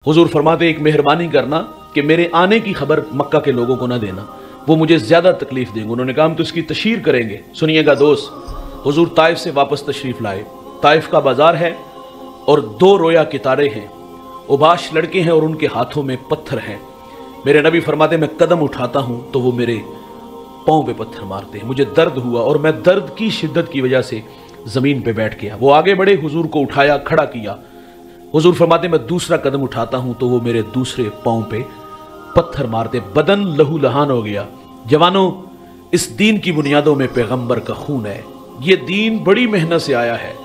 हुजूर फरमाते एक मेहरबानी करना कि मेरे आने की खबर मक्का के लोगों को ना देना, वो मुझे ज्यादा तकलीफ देंगे। उन्होंने कहा हम तो इसकी तशहीर करेंगे। सुनिएगा दोस्त, हुजूर ताइफ से वापस तशरीफ लाए। ताइफ का बाजार है और दो रोया कितारे हैं, उबाश लड़के हैं और उनके हाथों में पत्थर हैं। मेरे नबी फरमाते मैं कदम उठाता हूं तो वो मेरे पाँव पे पत्थर मारते हैं। मुझे दर्द हुआ और मैं दर्द की शिद्दत की वजह से जमीन पे बैठ गया। वो आगे बढ़े, हुजूर को उठाया, खड़ा किया। हुजूर फरमाते मैं दूसरा कदम उठाता हूं तो वो मेरे दूसरे पांव पे पत्थर मारते। बदन लहू लहान हो गया। जवानों, इस दीन की बुनियादों में पैगंबर का खून है। ये दीन बड़ी मेहनत से आया है,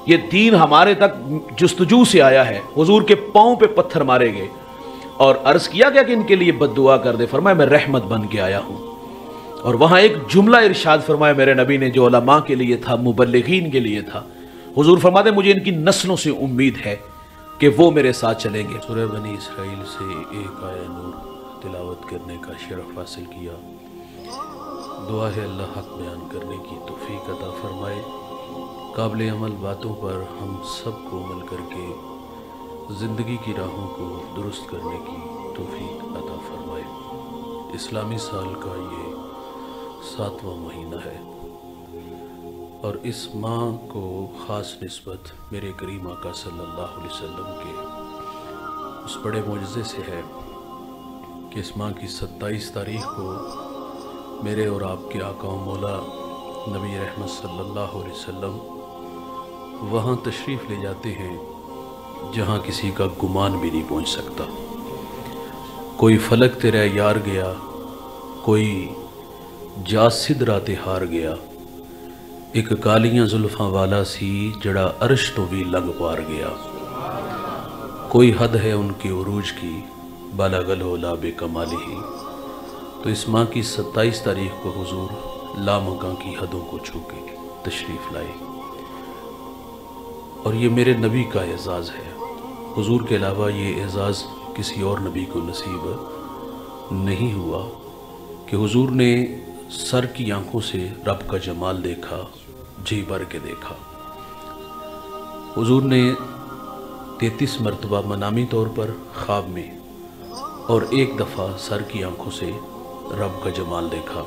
ये दीन हमारे तक जुस्तजू से आया है। हुजूर के पांव पे पत्थर मारे गए और अर्ज किया गया कि इनके लिए बद्दुआ कर दे। फरमाया मैं रहमत बन के आया हूं। और वहां एक जुमला इरशाद फरमाया मेरे नबी ने, जो उलमा के लिए था, मुबल्लिगीन के लिए था। हुजूर फरमाते मुझे इनकी नस्लों से उम्मीद है कि वो मेरे साथ चलेंगे। सूरह बनी इसराइल से एक आया नूर तिलावत करने का शरफ हासिल किया। दुआ है अल्लाह हक बयान करने की तौफीक अता फरमाए। काबिल अमल बातों पर हम सब को अमल करके ज़िंदगी की राहों को दुरुस्त करने की तौफीक अता फरमाए। इस्लामी साल का ये 7वां महीना है और इस माह को ख़ास निस्बत मेरे करीम आका सल्लल्लाहु अलैहि वसल्लम के उस बड़े मोजज़े से है कि इस माह की 27 तारीख़ को मेरे और आपके आका मौला नबी रहमत सल्लल्लाहु अलैहि वसल्लम वहाँ तशरीफ़ ले जाते हैं जहाँ किसी का गुमान भी नहीं पहुँच सकता। कोई फलक तेरा यार गया, कोई जासिद राते हार गया, एक कालियां जुल्फां वाला सी जड़ा अर्श तो भी लंग पार गया। कोई हद है उनके उरूज की, बालागल हो लाबे कमाली ही। तो इस माह की 27 तारीख को हुजूर लामका की हदों को छू के तशरीफ़ लाए और ये मेरे नबी का एजाज़ है। हुजूर के अलावा ये एजाज़ किसी और नबी को नसीब नहीं हुआ कि हुजूर ने सर की आंखों से रब का जमाल देखा, जी भर के देखा। हुजूर ने 33 मरतबा मनामी तौर पर ख्वाब में और एक दफ़ा सर की आंखों से रब का जमाल देखा।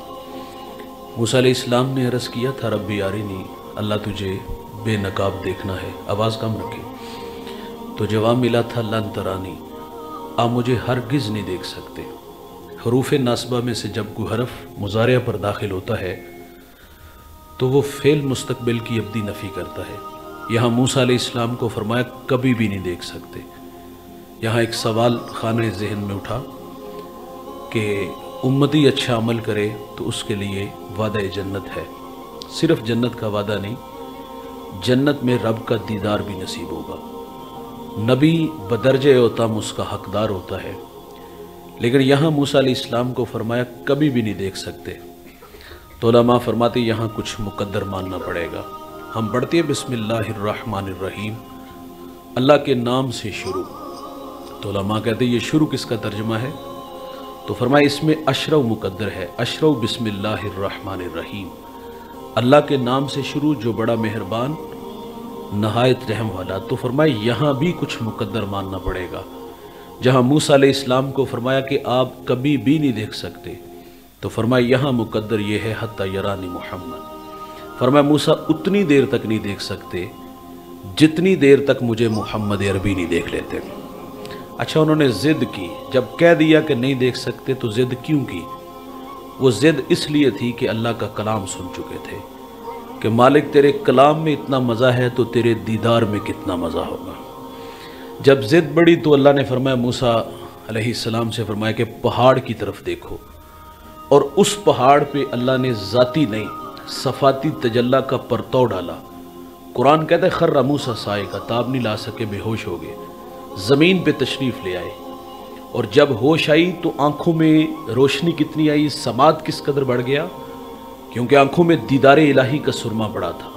मूसा अलैहिस्सलाम ने अर्ज़ किया था रब्बी आरिनी, अल्लाह तुझे बेनकाब देखना है, आवाज़ कम रखे। तो जवाब मिला था लन तरानी, आप मुझे हरगिज़ नहीं देख सकते। हरूफ नासबा में से जब कोई हरफ मुज़ारिया पर दाखिल होता है तो वो फ़ेल मुस्तकबिल की अब्दी नफ़ी करता है। यहाँ मूसा अलैहिस्सलाम को फरमाया कभी भी नहीं देख सकते। यहाँ एक सवाल खाने ज़हन में उठा कि उम्मती अच्छा अमल करे तो उसके लिए वादा जन्नत है। सिर्फ जन्नत का वादा नहीं, जन्नत में रब का दीदार भी नसीब होगा। नबी बदरजे ओतम उसका हकदार होता है, लेकिन यहाँ मूसा अलैहिस्सलाम को फरमाया कभी भी नहीं देख सकते। तो उलमा फरमाते यहाँ कुछ मुकद्दर मानना पड़ेगा। हम पढ़ते हैं बिस्मिल्लाहिर्रहमानिर्रहीम, अल्लाह के नाम से शुरू। तो उलमा कहते ये शुरू किसका तर्जुमा है? तो फरमाया इसमें अशरव मुकद्दर है। अशरव बिस्मिल्लाहिर्रहमानिर्रहीम, अल्लाह के नाम से शुरू जो बड़ा मेहरबान नहायत रहम वाला। तो फरमाया यहाँ भी कुछ मुकद्दर मानना पड़ेगा। जहाँ मूसा अलैहिस्सलाम को फरमाया कि आप कभी भी नहीं देख सकते, तो फरमाया यहाँ मुकद्दर ये है हत्ता यरानी मुहम्मद। फरमाया मूसा उतनी देर तक नहीं देख सकते जितनी देर तक मुझे मुहम्मद अरबी नहीं देख लेते। अच्छा, उन्होंने ज़िद की, जब कह दिया कि नहीं देख सकते तो ज़िद क्यों की? वो ज़िद इसलिए थी कि अल्लाह का कलाम सुन चुके थे कि मालिक तेरे कलाम में इतना मज़ा है तो तेरे दीदार में कितना मज़ा होगा। जब ज़िद बढ़ी तो अल्लाह ने फरमाया मूसा अलैहिस्सलाम से फरमाया कि पहाड़ की तरफ देखो, और उस पहाड़ पे अल्लाह ने ज़ाती नहीं सफ़ाती तजल्ला का परतौ डाला। कुरान कहता है खर्रा मूसा साए का, ताब नहीं ला सके, बेहोश हो गए, ज़मीन पे तशरीफ़ ले आए। और जब होश आई तो आँखों में रोशनी कितनी आई, समात किस कदर बढ़ गया, क्योंकि आँखों में दीदार इलाही का सुरमा पड़ा था।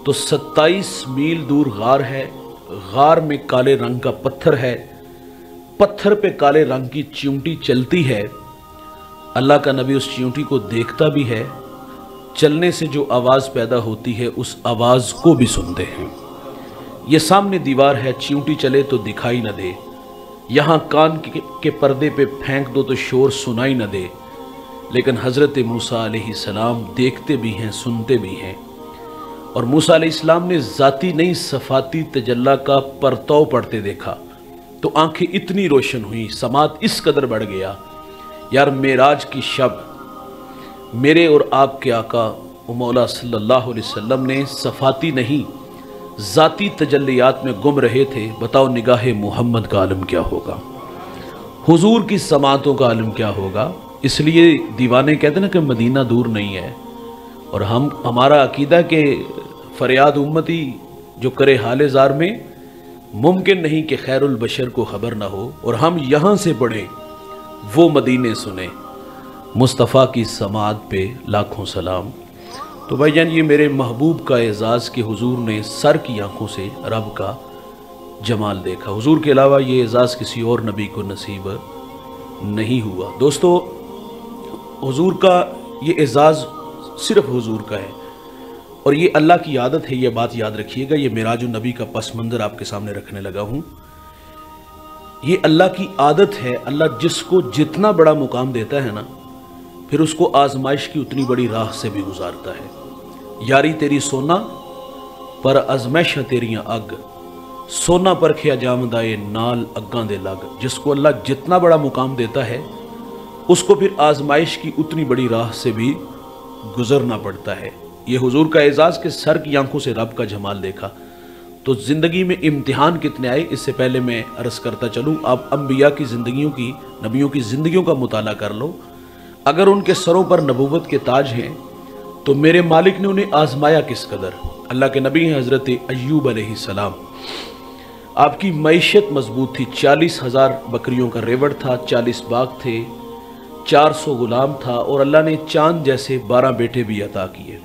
तो 27 मील दूर गार है, गार में काले रंग का पत्थर है, पत्थर पे काले रंग की चिमटी चलती है। अल्लाह का नबी उस चिमटी को देखता भी है, चलने से जो आवाज़ पैदा होती है उस आवाज़ को भी सुनते हैं। ये सामने दीवार है, चिमटी चले तो दिखाई न दे, यहाँ कान के पर्दे पे फेंक दो तो शोर सुनाई न दे, लेकिन हज़रत मूसा अलैहिस्सलाम देखते भी हैं, सुनते भी हैं। और मूसा अलैहिस्सलाम ने ज़ाती नहीं सफ़ाती तजल्ला का परतौ पढ़ते देखा तो आंखें इतनी रोशन हुई, समात इस कदर बढ़ गया। यार मेराज की शब मेरे और आपके आका मौला सल्लल्लाहु अलैहि वसल्लम ने सफ़ाती नहीं ज़ाती तजल्लियात में गुम रहे थे। बताओ निगाह मोहम्मद का आलम क्या होगा, हुजूर की समातों का आलम क्या होगा। इसलिए दीवाने कहते ना कि मदीना दूर नहीं है। और हमारा अकीदा के फरियाद उम्मती जो करे हाल ज़ार में, मुमकिन नहीं कि खैरुल बशर को ख़बर ना हो और हम यहाँ से पढ़े वो मदीने सुने। मुस्तफ़ा की समात पे लाखों सलाम। तो भाईजान ये मेरे महबूब का एज़ाज़ कि हुजूर ने सर की आंखों से रब का जमाल देखा। हुजूर के अलावा ये एज़ाज़ किसी और नबी को नसीब नहीं हुआ। दोस्तों हुजूर का ये एज़ाज़ सिर्फ हुजूर का है और ये अल्लाह की आदत है, ये बात याद रखिएगा। ये मेराज नबी का पस मंज़र आपके सामने रखने लगा हूँ। ये अल्लाह की आदत है। अल्लाह जिसको जितना बड़ा मुकाम देता है ना, फिर उसको आजमाइश की उतनी बड़ी राह से भी गुजारता है। यारी तेरी सोना पर अजमैश तेरियां अग, सोना परखिया जामदाए नाल अग्गां दे लग। जिसको अल्लाह जितना बड़ा मुकाम देता है उसको फिर आजमाइश की उतनी बड़ी राह से भी गुजरना पड़ता है। ये हुजूर का एजाज़ के सर की आंखों से रब का जमाल देखा। तो ज़िंदगी में इम्तिहान कितने आए, इससे पहले मैं अर्ज़ करता चलूँ, आप अम्बिया की ज़िंदगियों की, नबियों की ज़िंदगियों का मुताला कर लो। अगर उनके सरों पर नबूवत के ताज हैं तो मेरे मालिक ने उन्हें आजमाया किस कदर। अल्लाह के नबी हैं हज़रत अय्यूब अलैहिस्सलाम। आपकी मईशत मजबूत थी, 40,000 बकरियों का रेवड़ था, 40 बाग थे, 400 गुलाम था और अल्लाह ने चांद जैसे 12 बेटे भी अता किए।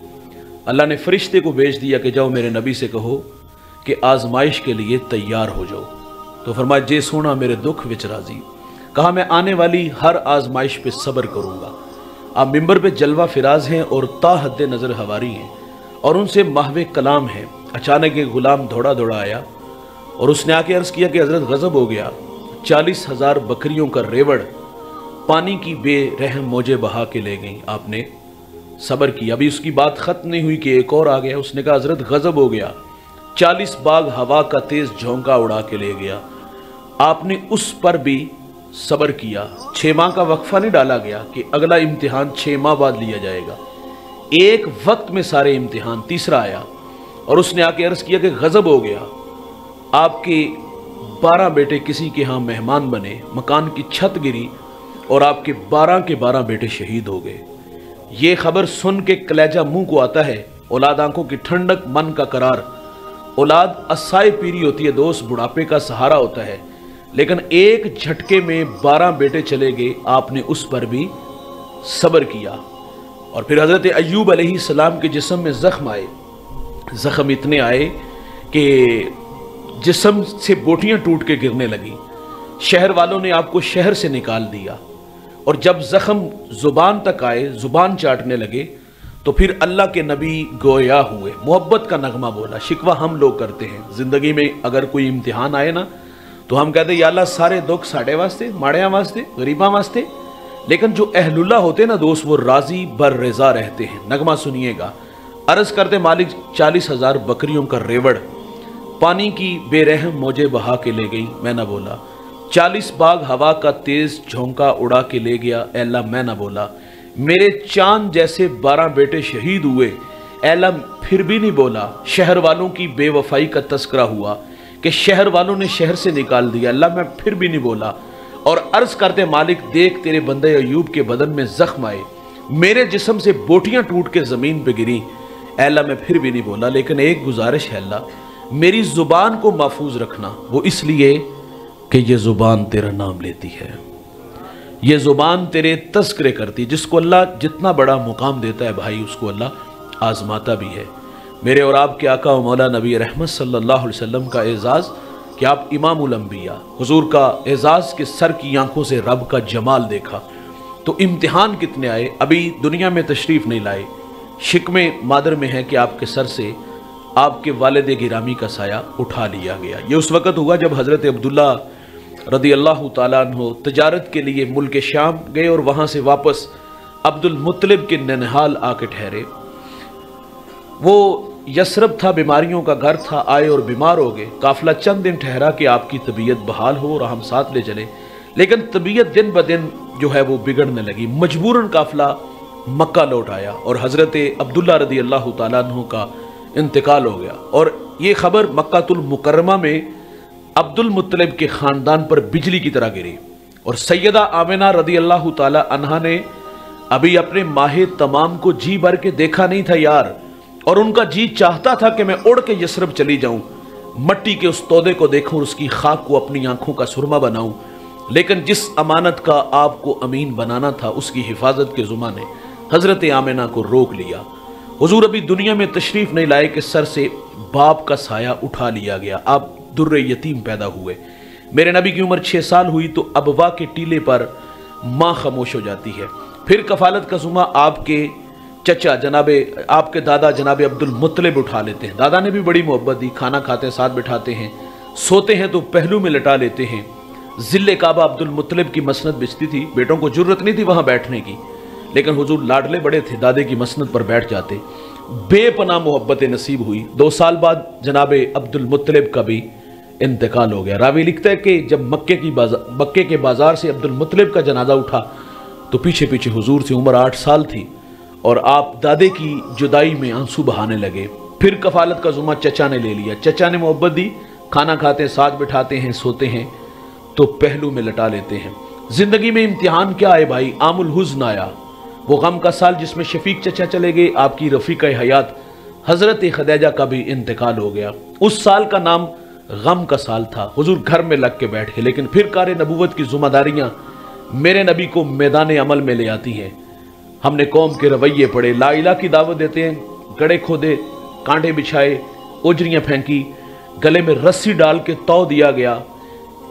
अल्लाह ने फरिश्ते को भेज दिया कि जाओ मेरे नबी से कहो कि आजमाइश के लिए तैयार हो जाओ। तो फरमाया जे सोना मेरे दुख विच राजी। कहा मैं आने वाली हर आजमाइश पे सब्र करूँगा। आप मिंबर पे जलवा फिराज हैं और ताहद नज़र हवारी हैं और उनसे महवे कलाम है। अचानक एक गुलाम दौड़ा दौड़ा आया और उसने आके अर्ज़ किया कि हज़रत गज़ब हो गया, 40,000 बकरियों का रेवड़ पानी की बेरहम मौजे बहा के ले गई। आपने सब्र किया। अभी उसकी बात ख़त्म नहीं हुई कि एक और आ गया। उसने कहा हज़रत गज़ब हो गया, 40 बाग हवा का तेज़ झोंका उड़ा के ले गया। आपने उस पर भी सब्र किया। 6 माह का वक्फा नहीं डाला गया कि अगला इम्तिहान 6 माह बाद लिया जाएगा। एक वक्त में सारे इम्तिहान। तीसरा आया और उसने आके अर्ज़ किया कि गज़ब हो गया, आपके 12 बेटे किसी के यहाँ मेहमान बने, मकान की छत गिरी और आपके 12 के 12 बेटे शहीद हो गए। ये खबर सुन के कलेजा मुंह को आता है। औलाद आंखों की ठंडक, मन का करार। औलाद असाए पीरी होती है दोस्त, बुढ़ापे का सहारा होता है, लेकिन एक झटके में 12 बेटे चले गए। आपने उस पर भी सब्र किया। और फिर हज़रत अय्यूब अलैहिस्सलाम के जिस्म में ज़ख्म आए। ज़ख्म इतने आए कि जिस्म से बोटियां टूट के गिरने लगी। शहर वालों ने आपको शहर से निकाल दिया। और जब ज़ख्म ज़ुबान तक आए, ज़ुबान चाटने लगे, तो फिर अल्लाह के नबी गोया हुए, मोहब्बत का नगमा बोला। शिकवा हम लोग करते हैं ज़िंदगी में, अगर कोई इम्तिहान आए ना तो हम कहते या अल्लाह सारे दुख साढ़े वास्ते, माड़िया वास्ते, गरीबा वास्ते। लेकिन जो अहलुल्लाह होते ना दोस्त, वो राजी बर रज़ा रहते हैं। नगमा सुनिएगा। अर्ज़ करते मालिक 40,000 बकरियों का रेवड़ पानी की बेरहम मौजे बहा के ले गई, मैं ना बोला। 40 बाग हवा का तेज झोंका उड़ा के ले गया, अल्लाह मैं ना बोला। मेरे चांद जैसे 12 बेटे शहीद हुए, अल्लाह फिर भी नहीं बोला। शहर वालों की बेवफाई का तस्करा हुआ कि शहर वालों ने शहर से निकाल दिया, अल्लाह मैं फिर भी नहीं बोला। और अर्ज करते मालिक देख तेरे बंदे अय्यूब के बदन में जख्म आए, मेरे जिस्म से बोटियां टूट के जमीन पे गिरी, अल्लाह मैं फिर भी नहीं बोला। लेकिन एक गुजारिश है अल्लाह, मेरी जुबान को महफूज रखना। वो इसलिए कि ये जुबान तेरा नाम लेती है, ये जुबान तेरे तस्करे करती। जिसको अल्लाह जितना बड़ा मुकाम देता है भाई, उसको अल्लाह आजमाता भी है। मेरे और आपके आका व मौला नबी रहमत सल्लल्लाहु अलैहि वसल्लम का एजाज़ कि आप इमामुल अंबिया, हुजूर का एजाज़ के सर की आंखों से रब का जमाल देखा। तो इम्तिहान कितने आए, अभी दुनिया में तशरीफ़ नहीं लाए। शिकमे मादर में है कि आपके सर से आपके वालिद गिरामी का साया उठा लिया गया। ये उस वक़्त हुआ जब हज़रत अब्दुल्ला रदी अल्लाह ताला अन्हु तजारत के लिए मुल्क शाम गए और वहाँ से वापस अब्दुल मुत्तलिब के ननिहाल आके ठहरे। वो यसरब था, बीमारियों का घर था, आए और बीमार हो गए। काफिला चंद दिन ठहरा कि आपकी तबीयत बहाल हो और हम साथ ले चले, लेकिन तबीयत दिन ब दिन जो है वो बिगड़ने लगी। मजबूरन काफिला मक्का लौट आया और हज़रत अब्दुल्ला रदी अल्लाह ताला अन्हु का इंतकाल हो गया। और ये खबर मक्कातुल मुकर्रमा में अब्दुल मुत्तलिब के ख़ानदान पर बिजली की तरह गिरी। और सैयदा आमिना रदी अल्लाह ताला अन्हा ने अभी अपने माहे तमाम को जी भर के देखा नहीं था यार, और उनका जी चाहता था कि मैं उड़ के यसरब चली जाऊं, मट्टी के उस तौदे को देखूं, उसकी खाक को अपनी आंखों का सुरमा बनाऊं। लेकिन जिस अमानत का आपको अमीन बनाना था, उसकी हिफाजत के ज़ुमा ने हज़रत आमिना को रोक लिया। हुजूर अभी दुनिया में तशरीफ़ नहीं लाए कि सर से बाप का साया उठा लिया गया। आप दुर्रे यतीम पैदा हुए। मेरे नबी की उम्र 6 साल हुई तो अबवा के टीले पर माँ खामोश हो जाती है। फिर कफालत का ज़ुमा आपके चचा आपके दादा जनाबे अब्दुल मुत्तलिब उठा लेते हैं। दादा ने भी बड़ी मोहब्बत दी, खाना खाते हैं, साथ बिठाते हैं, सोते हैं तो पहलू में लटा लेते हैं। जिले काबा अब्दुल मुत्तलिब की मसनद बिछती थी, बेटों को जुर्रत नहीं थी वहां बैठने की, लेकिन हुजूर लाडले बड़े थे, दादे की मसनद पर बैठ जाते। बेपनाह मोहब्बत नसीब हुई। 2 साल बाद जनाबे अब्दुल मुत्तलिब का भी इंतकाल हो गया। रावी लिखता है कि जब मक्के के बाजार से अब्दुल मुत्तलिब का जनाजा उठा तो पीछे पीछे हुजूर से उम्र 8 साल थी और आप दादे की जुदाई में आंसू बहाने लगे। फिर कफालत का ज़ुमा चचा ने ले लिया। चचा ने मोहब्बत दी, खाना खाते हैं, साथ बिठाते हैं, सोते हैं तो पहलू में लटा लेते हैं। जिंदगी में इम्तिहान क्या आए भाई, आमुल हुज़्न आया, वो गम का साल जिसमें शफीक चचा चले गए, आपकी रफ़ीक़ा हयात हज़रत खदीजा का भी इंतकाल हो गया। उस साल का नाम गम का साल था। हुजूर घर में लग के बैठे, लेकिन फिर कार नबूवत की ज़िम्मेदारियाँ मेरे नबी को मैदान अमल में ले आती हैं। हमने कौम के रवैये पढ़े, ला इलाहा की दावत देते हैं, गड़े खोदे, कांटे बिछाए, उजरियाँ फेंकी, गले में रस्सी डाल के तौ दिया गया।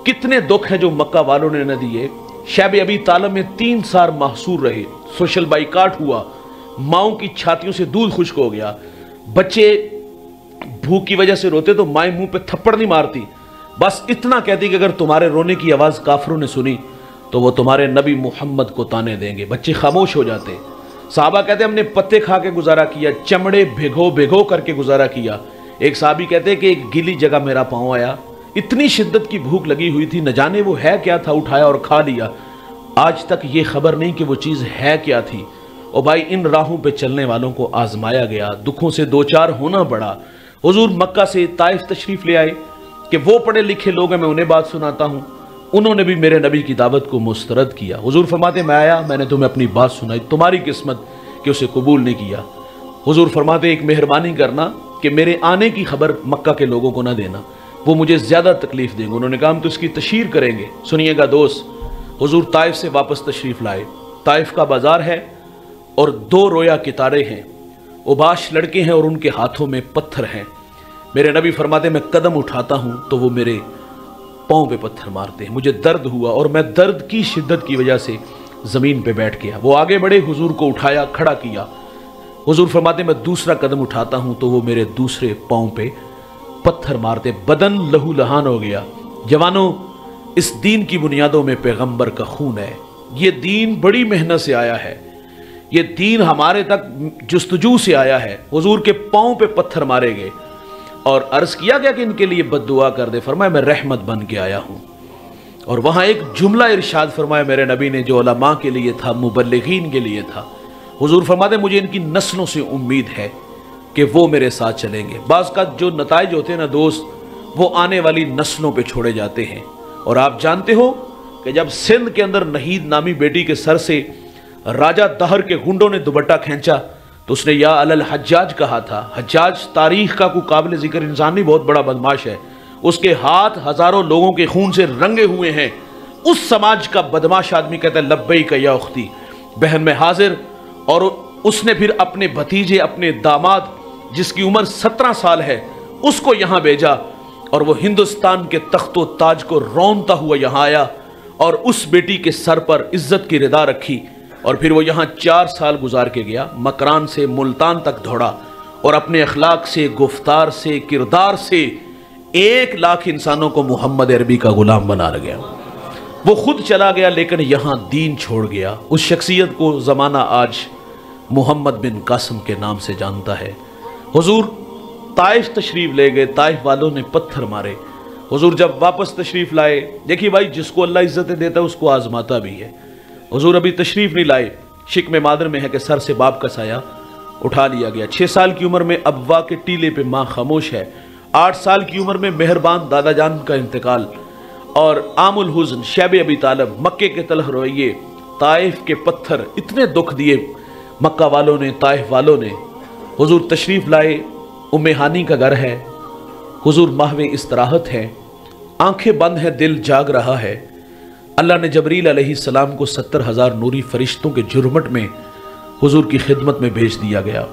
कितने दुख हैं जो मक्का वालों ने न दिए। शैब अबी तालिब में 3 साल महसूर रहे, सोशल बाइकाट हुआ, माओं की छातियों से दूध खुश्क हो गया, बच्चे भूख की वजह से रोते तो माएँ मुंह पे थप्पड़ नहीं मारती, बस इतना कहती कि अगर तुम्हारे रोने की आवाज़ काफिरों ने सुनी तो वो तुम्हारे नबी मोहम्मद को ताने देंगे। बच्चे खामोश हो जाते। साहबा कहते हमने पत्ते खा के गुजारा किया, चमड़े भिगो भिगो करके गुजारा किया। एक साहबी कहते कि एक गीली जगह मेरा पाँव आया, इतनी शिद्दत की भूख लगी हुई थी, न जाने वो है क्या था, उठाया और खा लिया। आज तक ये खबर नहीं कि वो चीज़ है क्या थी। और भाई इन राहों पे चलने वालों को आजमाया गया, दुखों से 2-4 होना पड़ा। हुजूर मक्का से ताइफ तशरीफ़ ले आए कि वो पढ़े लिखे लोग हैं, मैं उन्हें बात सुनाता हूँ। उन्होंने भी मेरे नबी की दावत को मुस्तरद किया। हुजूर फरमाते मैं आया, मैंने तुम्हें अपनी बात सुनाई, तुम्हारी किस्मत कि उसे कबूल नहीं किया। हुजूर फरमाते एक मेहरबानी करना कि मेरे आने की खबर मक्का के लोगों को ना देना, वो मुझे ज़्यादा तकलीफ़ देंगे। उन्होंने कहा हम तो इसकी तशहीर करेंगे। सुनिएगा दोस्त, हुजूर ताइफ से वापस तशरीफ़ लाए। ताइफ का बाज़ार है और 2 रोया कितारे हैं, उबाश लड़के हैं और उनके हाथों में पत्थर हैं। मेरे नबी फरमाते मैं कदम उठाता हूँ तो वो मेरे पाँव पे पत्थर मारते हैं। मुझे दर्द हुआ और मैं दर्द की शिद्दत की वजह से ज़मीन पे बैठ गया। वो आगे बढ़े, हुजूर को उठाया, खड़ा किया। हुजूर फरमाते मैं दूसरा कदम उठाता हूँ तो वो मेरे दूसरे पाँव पे पत्थर मारते। बदन लहू लहान हो गया। जवानों, इस दीन की बुनियादों में पैगंबर का खून है। ये दीन बड़ी मेहनत से आया है, ये दीन हमारे तक जुस्तजू से आया है। हुजूर के पाँव पे पत्थर मारे गए और अर्ज किया गया कि इनके लिए बद्दुआ कर दे। फरमाया मैं रहमत बन के आया हूँ। और वहाँ एक जुमला इरशाद फरमाया मेरे नबी ने जो उलमा के लिए था, मुबल्लिगीन के लिए था। हुजूर फरमाते मुझे इनकी नस्लों से उम्मीद है कि वो मेरे साथ चलेंगे। बाज़ का जो नताइज होते हैं ना दोस्त, वो आने वाली नस्लों पे छोड़े जाते हैं। और आप जानते हो कि जब सिंध के अंदर नहीद नामी बेटी के सर से राजा दहर के गुंडों ने दुपट्टा खींचा तो उसने या अलल हज्जाज कहा था। हज्जाज तारीख का कोई काबिल जिक्र इंसान नहीं, बहुत बड़ा बदमाश है। उसके हाथ हजारों लोगों के खून से रंगे हुए हैं। उस समाज का बदमाश आदमी कहता है लब्बैक या उख्ती, बहन में हाजिर। और उसने फिर अपने भतीजे, अपने दामाद जिसकी उम्र 17 साल है, उसको यहाँ भेजा और वो हिंदुस्तान के तख्तो ताज को रौंदता हुआ यहाँ आया और उस बेटी के सर पर इज्जत की रिदा रखी। और फिर वो यहाँ 4 साल गुजार के गया। मकरान से मुल्तान तक दौड़ा और अपने अखलाक से, गुफ्तार से, किरदार से 1 लाख इंसानों को मोहम्मद अरबी का गुलाम बना गया। وہ خود چلا گیا لیکن یہاں دین چھوڑ گیا۔ اس شخصیت کو زمانہ آج محمد بن قاسم کے نام سے جانتا ہے۔ حضور طائف تشریف لے گئے، طائف والوں نے پتھر مارے۔ حضور جب واپس تشریف لائے، دیکھیے بھائی جس کو اللہ عزتیں دیتا ہے اس کو آزماتا بھی ہے۔ حضور ابھی تشریف نہیں لائے، شکم مادر میں ہے کہ سر سے باپ کا سایہ اٹھا لیا گیا۔ 6 سال کی عمر میں ابوا کے ٹیلے پہ ماں خاموش ہے۔ 8 سال کی عمر میں مہربان دادا جان کا انتقال، اور عام الحزن شیب ابی طالب، مکے کے تلخ رویے، طائف کے پتھر، اتنے دکھ دیے مکہ والوں نے، طائف والوں نے۔ حضور تشریف لائے، ام ہانی کا گھر ہے، حضور ماہوے استراحت ہے، آنکھیں بند ہیں، دل جاگ رہا ہے۔ اللہ نے جبریل علیہ السلام کو 70,000 نوری فرشتوں کے جرمٹ میں حضور کی خدمت میں بھیج دیا گیا۔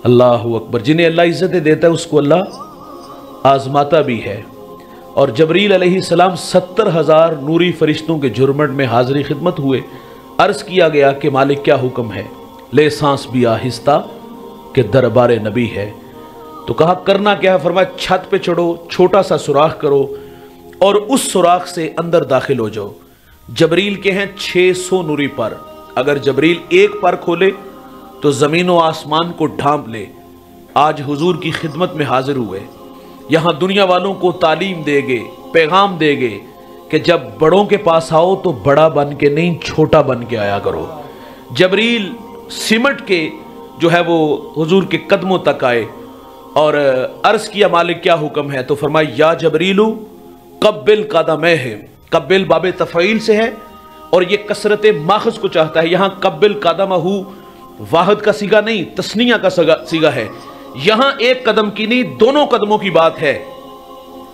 اللہ اکبر، جنہیں اللہ عزتیں دیتا ہے اس کو اللہ آزماتا بھی ہے۔ اور جبریل علیہ السلام 70,000 نوری فرشتوں کے جرمٹ میں حاضری خدمت ہوئے۔ عرض کیا گیا کہ مالک کیا حکم ہے؟ لے سانس بھی آہستہ کہ دربار نبی ہے۔ تو کہا کرنا کیا ہے؟ فرمایا چھت پہ چڑھو، چھوٹا سا سوراخ کرو اور اس سوراخ سے اندر داخل ہو جاؤ۔ جبریل کے ہیں 600 نوری پر، اگر جبریل ایک پر کھولے تو زمین و آسمان کو ڈھانپ لے۔ آج حضور کی خدمت میں حاضر ہوئے، یہاں دنیا والوں کو تعلیم دے گے، پیغام دے گے کہ جب بڑوں کے پاس آؤ تو بڑا بن کے نہیں، چھوٹا بن کے آیا کرو۔ جبریل سمٹ کے جو ہے وہ حضور کے قدموں تک آئے اور عرض کیا مالک کیا حکم ہے؟ تو فرمایا یا جبریلو قبل قدمہ ہے، قبل باب تفعیل سے ہے اور یہ کثرت ماخذ کو چاہتا ہے۔ یہاں قبل قدمہ واحد کا صیغہ نہیں، تثنیہ کا صیغہ ہے۔ یہاں ایک قدم کی نہیں، دونوں قدموں کی بات ہے،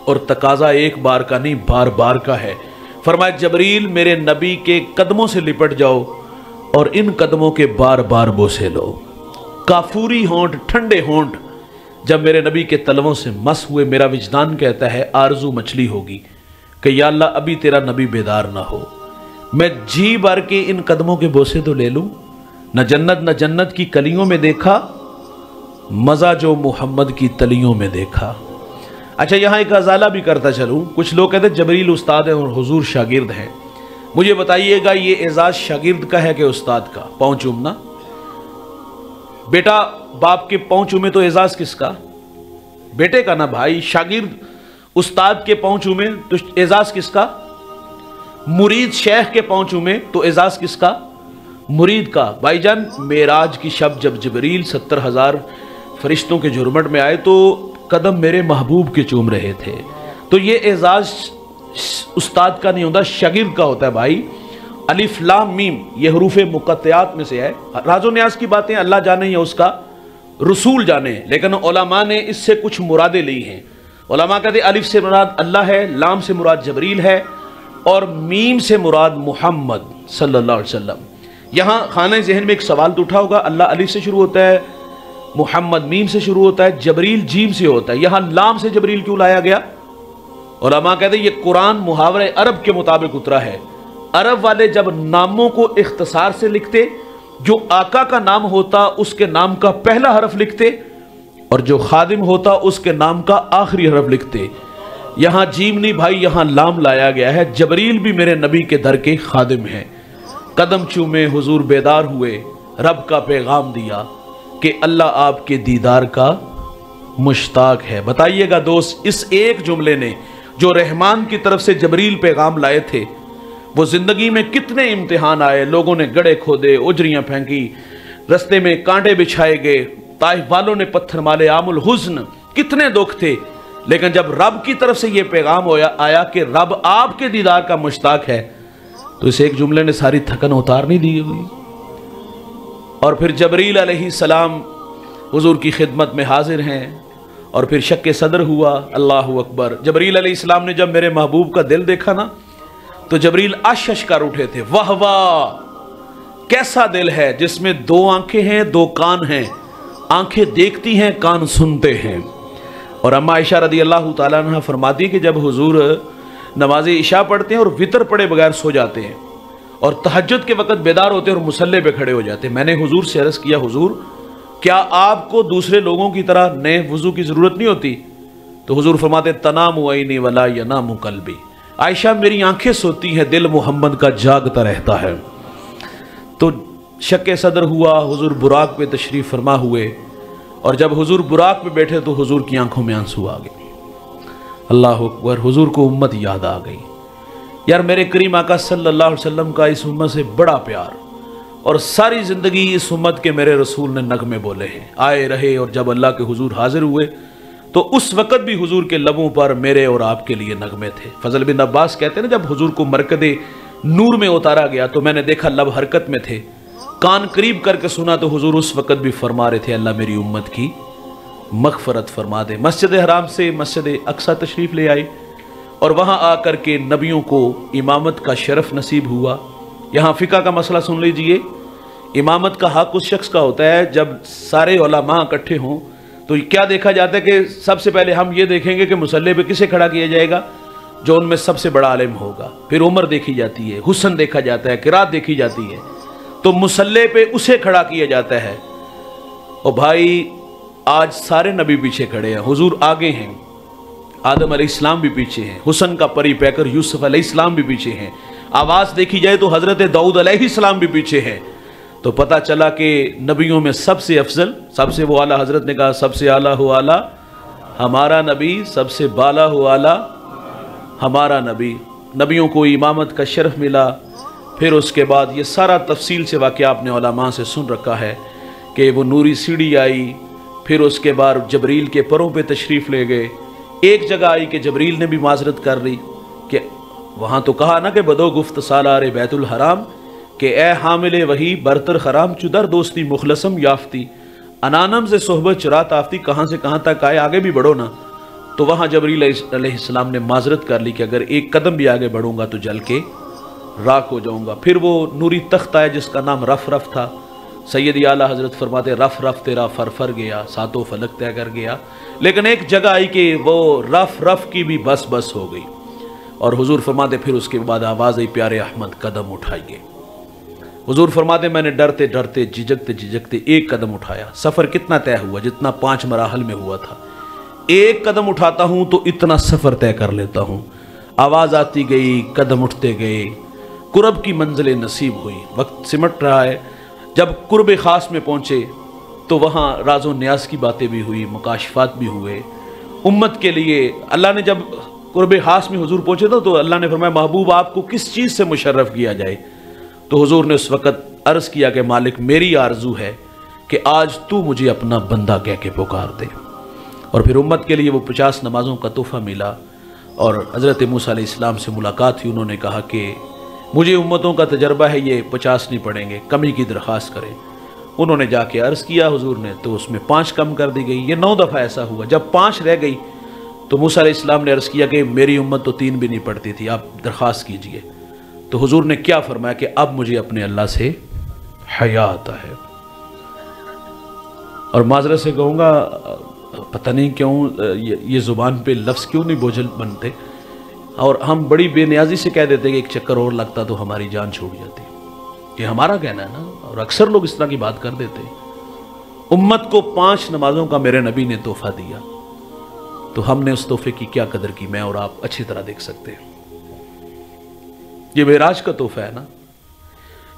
اور تقاضا ایک بار کا نہیں، بار بار کا ہے۔ فرمایا جبریل میرے نبی کے قدموں سے لپٹ جاؤ اور ان قدموں کے بار بار بوسے لو۔ کافوری ہونٹ، ٹھنڈے ہونٹ جب میرے نبی کے تلووں سے مس ہوئے، میرا وجدان کہتا ہے آرزو مچلی ہوگی کہ یا اللہ ابھی تیرا نبی بیدار نہ ہو، میں جی بھر کے ان قدموں کے بوسے تو لے لوں۔ نہ جنت کی کلیوں میں دیکھا مزہ جو محمد کی تلیوں میں دیکھا۔ اچھا یہاں ایک ازالہ بھی کرتا چلوں، کچھ لوگ کہتے ہیں جبریل استاد ہیں اور حضور شاگرد ہیں۔ مجھے بتائیے گا یہ اعزاز شاگرد کا ہے کہ استاد کا؟ پاؤں چومنا، بیٹا باپ کے پاؤں چومے تو اعزاز کس کا؟ بیٹے کا نا بھائی۔ شاگرد استاد کے پاؤں چومے تو اعزاز کس کا؟ مرید شیخ کے پاؤں چومے تو اعزاز کس کا؟ مرید کا۔ بھائی جان معراج کی شب جب جبریل 70,000 فرشتوں کے جرمٹ میں آئے تو قدم میرے محبوب کے چوم رہے تھے، تو یہ اعزاز استاد کا نہیں ہوتا، شاگرد کا ہوتا ہے بھائی۔ الف لام میم یہ حروف مقطعات میں سے ہے۔ راز و نیاز کی باتیں اللہ جانے یا اس کا رسول جانے، لیکن علماء نے اس سے کچھ مرادیں لی ہیں۔ علماء کہتے ہیں الف سے مراد اللہ ہے، لام سے مراد جبریل ہے، اور میم سے مراد محمد صلی اللہ علیہ وسلم۔ یہاں خانہ ذہن میں ایک سوال تو اٹھا ہوگا، اللہ الف سے شروع ہوتا ہے، محمد میم سے شروع ہوتا ہے، جبریل جیم سے ہوتا ہے، یہاں لام سے جبریل کیوں لایا گیا؟ علماء کہتے ہیں یہ قرآن محاورہ عرب کے مطابق اترا ہے۔ عرب والے جب ناموں کو اختصار سے لکھتے، جو آقا کا نام ہوتا اس کے نام کا پہلا حرف لکھتے، اور جو خادم ہوتا اس کے نام کا آخری حرف لکھتے۔ یہاں جیم نہیں بھائی، یہاں لام لایا گیا ہے۔ جبریل بھی میرے نبی کے در کے خادم ہیں۔ قدم چومے حضور بیدار ہوئے، رب کا پیغام دیا کہ اللہ آپ کے دیدار کا مشتاق ہے۔ بتائیے گا دوست، اس ایک جملے نے جو رحمان کی طرف سے جبریل پیغام لائے تھے، وہ زندگی میں کتنے امتحان آئے، لوگوں نے گڑھے کھودے، اجریاں پھینکی، رستے میں کانٹے بچھائے گئے، طائف والوں نے پتھر مارے، عام الحزن، کتنے دکھ تھے، لیکن جب رب کی طرف سے یہ پیغام آیا کہ رب آپ کے دیدار کا مشتاق ہے، تو اس ایک جملے نے ساری تھکن اتار نہیں دی ہوئی۔ اور پھر جبریل علیہ السلام حضور کی خدمت میں حاضر ہیں، اور پھر شک صدر ہوا۔ اللہ اکبر۔ جبریل علیہ السلام نے جب میرے محبوب کا دل دیکھا نا تو جبریل اشش کر اٹھے تھے، واہ واہ کیسا دل ہے جس میں 2 آنکھیں ہیں، 2 کان ہیں، آنکھیں دیکھتی ہیں، کان سنتے ہیں۔ اور اما عائشہ رضی اللہ تعالیٰ عنہ فرماتی ہے کہ جب حضور نماز عشاء پڑھتے ہیں اور وطر پڑھے بغیر سو جاتے ہیں، اور تہجد کے وقت بیدار ہوتے ہیں اور مصلی پہ کھڑے ہو جاتے ہیں، میں نے حضور سے عرض کیا حضور کیا آپ کو دوسرے لوگوں کی طرح نئے وضو کی ضرورت نہیں ہوتی؟ تو حضور فرماتے تنام عینی ولا ینام قلبی، आयशा मेरी आंखें सोती हैं, दिल मोहम्मद का जागता रहता है। तो शक सदर हुआ, हुजूर बुराक पे तशरीफ़ फरमा हुए, और जब हुजूर बुराक पे बैठे तो हुजूर की आंखों में आंसू आ गए। अल्लाह अकबर, हुजूर को उम्मत याद आ गई। यार मेरे करीम आका सल्लल्लाहु अलैहि वसल्लम का इस उम्मत से बड़ा प्यार, और सारी ज़िंदगी इस उम्मत के मेरे रसूल ने नगमे बोले हैं, आए रहे, और जब अल्लाह के हुजूर हाजिर हुए तो उस वक़्त भी हुजूर के लबों पर मेरे और आपके लिए नगमे थे। फजल बिन अब्बास कहते हैं ना, जब हुजूर को मरकदे नूर में उतारा गया तो मैंने देखा लब हरकत में थे, कान करीब करके सुना तो हुजूर उस वक़्त भी फरमा रहे थे, अल्लाह मेरी उम्मत की मग़फ़रत फरमा दे। मस्जिद हराम से मस्जिद अक्सा तशरीफ़ ले आए, और वहाँ आकर के नबियों को इमामत का शरफ़ नसीब हुआ। यहाँ फ़िक़्ह का मसला सुन लीजिए, इमामत का हक़ उस शख्स का होता है जब सारे उलमा इकट्ठे हों तो क्या देखा जाता है कि सबसे पहले हम ये देखेंगे कि मुसल्ले पे किसे खड़ा किया जाएगा, जो उनमें सबसे बड़ा आलिम होगा। फिर उम्र देखी जाती है, हुस्न देखा जाता है, किरात देखी जाती है, तो मुसल्ले पे उसे खड़ा किया जाता है। और भाई आज सारे नबी पीछे खड़े हैं, हुजूर आगे हैं, आदम अलैहिस्सलाम भी पीछे हैं, हुस्न का परी पैकर यूसुफ अलैहिस्सलाम भी पीछे हैं, आवाज़ देखी जाए तो हज़रत दाऊद अलैहिस्सलाम भी पीछे हैं। तो पता चला कि नबियों में सबसे अफजल, सबसे वो आला, हज़रत ने कहा सबसे आला हो आला हमारा नबी, सबसे बाला हो आला हमारा नबी। नबियों को इमामत का शरफ मिला। फिर उसके बाद ये सारा तफसील से वाक़या आपने उलमा से सुन रखा है कि वो नूरी सीढ़ी आई, फिर उसके बाद जबरील के परों पे तशरीफ़ ले गए। एक जगह आई कि जबरील ने भी माजरत कर ली कि वहाँ तो कहा ना कि बदो गुफ्त सालारे बैतुल हराम कि ए हामिले वही बरतर खराम चुदर दोस्ती मुखलसम याफ्ती, अनानम से सोहबत चुरात आफ्ती, कहाँ से कहाँ तक आए, आगे भी बढ़ो ना। तो वहाँ जबरील अलैहिस्सलाम ने माजरत कर ली कि अगर एक कदम भी आगे बढ़ूंगा तो जल के राख हो जाऊंगा। फिर वो नूरी तख्त आया जिसका नाम रफ रफ था। सैयद आला हजरत फरमाते रफ रफ तेरा फर गया, सातों फलक तय कर गया। लेकिन एक जगह आई कि वो रफ रफ की भी बस बस हो गई, और हुजूर फरमाते फिर उसके बाद आवाज़ आई प्यारे अहमद कदम उठाइए। हुजूर फरमाते मैंने डरते डरते झिझकते झिझकते एक कदम उठाया। सफ़र कितना तय हुआ, जितना 5 मराहल में हुआ था। एक कदम उठाता हूँ तो इतना सफ़र तय कर लेता हूँ। आवाज़ आती गई, कदम उठते गए, कुर्ब की मंजिलें नसीब हुई। वक्त सिमट रहा है, जब कुर्ब ख़ास में पहुँचे तो वहाँ राज़ो न्याज की बातें भी हुई, मुकाशफात भी हुए उम्मत के लिए। अल्लाह ने जब कुर्ब ख़ास में हुजूर पहुँचे तो अल्लाह ने फरमाया महबूब आपको किस चीज़ से मुशर्रफ किया जाए। तो हुजूर ने उस वक़्त अर्ज़ किया कि मालिक मेरी आरज़ू है कि आज तू मुझे अपना बंदा कह के पुकार दे। और फिर उम्मत के लिए वो 50 नमाज़ों का तोहफ़ा मिला, और हज़रत मूसा अलैहिस्सलाम से मुलाकात हुई। उन्होंने कहा कि मुझे उम्मतों का तजर्बा है, ये 50 नहीं पढ़ेंगे, कमी की दरख्वास्त करें। उन्होंने जाके अर्ज़ किया हुजूर ने, तो उसमें 5 कम कर दी गई। ये 9 दफ़ा ऐसा हुआ। जब 5 रह गई तो मूसा अलैहिस्सलाम ने अर्ज़ किया कि मेरी उम्मत तो 3 भी नहीं पढ़ती थी, आप दरख्वास्त कीजिए। तो हुजूर ने क्या फरमाया कि अब मुझे अपने अल्लाह से हया आता है। और माजरत से कहूँगा, पता नहीं क्यों ये ज़ुबान पे लफ्ज़ क्यों नहीं बोझल बनते, और हम बड़ी बेनियाजी से कह देते कि एक चक्कर और लगता तो हमारी जान छूट जाती। ये हमारा कहना है ना, और अक्सर लोग इस तरह की बात कर देते। उम्मत को 5 नमाजों का मेरे नबी ने तोहफ़ा दिया, तो हमने उस तोहफे की क्या कदर की, मैं और आप अच्छी तरह देख सकते हैं। ये मेराज का तोहफा है ना।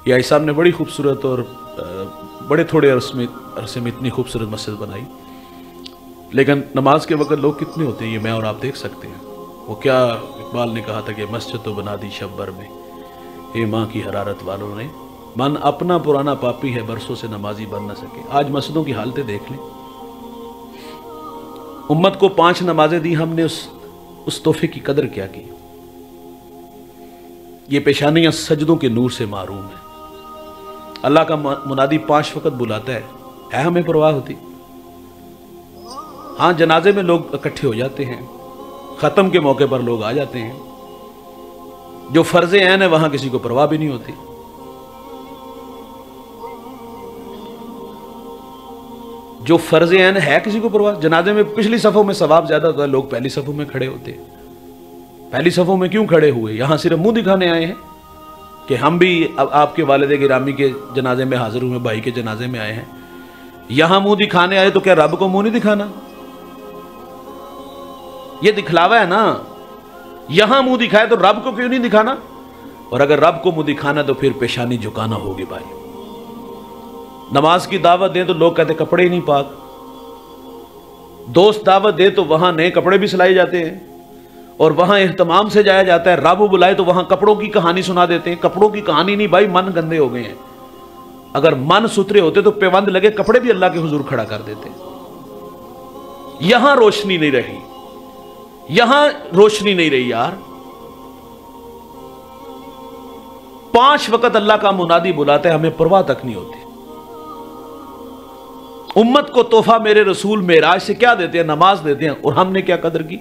ये आई साहब ने बड़ी खूबसूरत और बड़े थोड़े अरसे में इतनी खूबसूरत मस्जिद बनाई, लेकिन नमाज के वक्त लोग कितने होते हैं ये मैं और आप देख सकते हैं। वो क्या इकबाल ने कहा था कि मस्जिद तो बना दी शब्बर में, हे माँ की हरारत वालों ने, मन अपना पुराना पापी है बरसों से नमाजी बन न सके। आज मस्जिदों की हालतें देख लें। उम्मत को 5 नमाजें दी, हमने उस तोहफे की कदर क्या की। ये पेशानियां सजदों के नूर से मारूम है। अल्लाह का मुनादी 5 वक्त बुलाता है हमें परवाह होती। हाँ, जनाजे में लोग इकट्ठे हो जाते हैं, ख़त्म के मौके पर लोग आ जाते हैं। जो फ़र्ज़े ऐन है वहाँ किसी को परवाह भी नहीं होती। जो फ़र्ज़े ऐन है किसी को परवाह। जनाजे में पिछली सफ़ों में सवाब ज़्यादा होता है, लोग पहली सफ़ों में खड़े होते हैं। पहली सफ़ों में क्यों खड़े हुए? यहाँ सिर्फ मुंह दिखाने आए हैं कि हम भी अब आपके वालिद गिरामी के जनाजे में हाजिर हुए, भाई के जनाजे में आए हैं। यहाँ मुंह दिखाने आए तो क्या रब को मुंह नहीं दिखाना? ये दिखलावा है ना। यहां मुंह दिखाए तो रब को क्यों नहीं दिखाना? और अगर रब को मुंह दिखाना तो फिर पेशानी झुकाना होगी भाई। नमाज की दावत दें तो लोग कहते कपड़े ही नहीं पाक। दोस्त दावत दे तो वहां नए कपड़े भी सिलाए जाते हैं और वहां एहतमाम से जाया जाता है। रब बुलाए तो वहां कपड़ों की कहानी सुना देते हैं। कपड़ों की कहानी नहीं भाई, मन गंदे हो गए हैं। अगर मन सुथरे होते तो पेवंद लगे कपड़े भी अल्लाह के हुजूर खड़ा कर देते। यहां रोशनी नहीं रही, यहां रोशनी नहीं रही यार। 5 वक्त अल्लाह का मुनादी बुलाता है, हमें परवाह तक नहीं होती। उम्मत को तोहफा मेरे रसूल मेराज से क्या देते हैं? नमाज देते हैं। और हमने क्या कदर की?